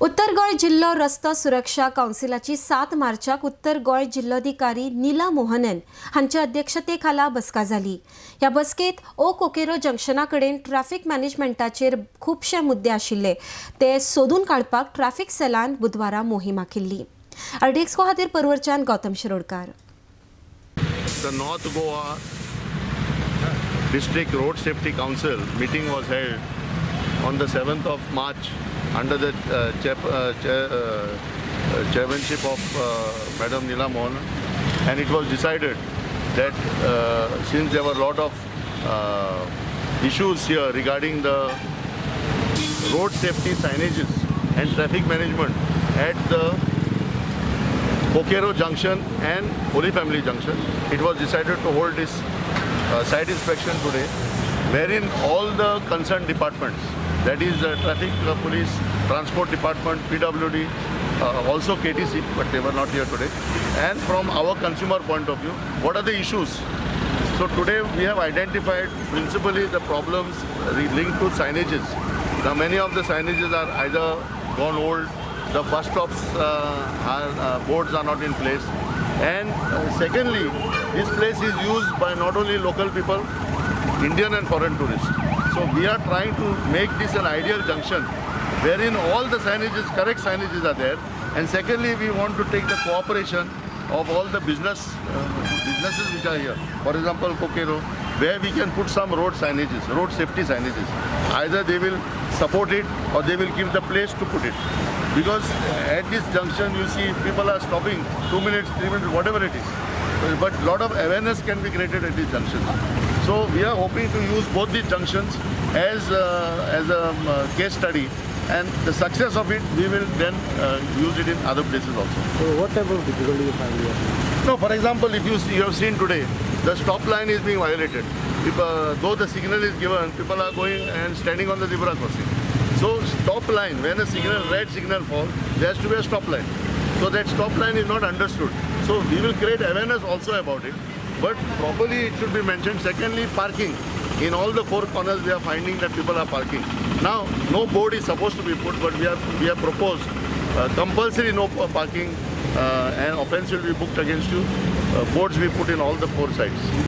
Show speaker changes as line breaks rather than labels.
उत्तर गोंय जिल्लो रस्तो सुरक्षा कावन्सिलाची 7 मार्चाक उत्तर गोंय जिल्लोधिकारी नीला मोहनन हांच्या अध्यक्षतेखाला बसका जाली. ह्या बसकेत कोकेरो जंक्शना कडेन ट्रॅफिक मॅनेजमेंटाचेर खुबशे मुद्दे आशिल्ले ते सोदून काडपाक ट्रॅफिक सेलान बुधवारा मोहीम आंखिल्ली. आरटीएक्सको खातीर परवरच्यान Gautam Shirodkar.
The North Goa District Road Safety Council meeting was held on the 7th of March under the chairmanship of Madam Neela Mohan, and it was decided that since there were a lot of issues here regarding the road safety signages and traffic management at the Kokero Junction and Holy Family Junction, it was decided to hold this site inspection today, wherein all the concerned departments, that is the Traffic Police, Transport Department, PWD, also KTC, but they were not here today, and from our consumer point of view, what are the issues? So today we have identified principally the problems linked to signages. Now many of the signages are either gone old, the bus stops boards are not in place, and secondly, this place is used by not only local people, Indian and foreign tourists. So we are trying to make this an ideal junction wherein all the signages, correct signages are there, and secondly we want to take the cooperation of all the businesses which are here. For example, Kokero, where we can put some road signages, road safety signages. Either they will support it or they will give the place to put it. Because at this junction you see people are stopping 2 minutes, 3 minutes, whatever it is. But a lot of awareness can be created at these junctions. So we are hoping to use both these junctions as a case study, and the success of it we will then use it in other places also.
So what type of difficulty you find here?
No, for example, if you have seen today, the stop line is being violated. Though the signal is given, people are going and standing on the zebra crossing. So stop line, when a signal, red signal falls, there has to be a stop line. So that stop line is not understood. So we will create awareness also about it. But properly it should be mentioned. Secondly, parking. In all the four corners we are finding that people are parking. Now, no board is supposed to be put, but we have proposed compulsory no parking, and offence will be booked against you. Boards we put in all the four sides.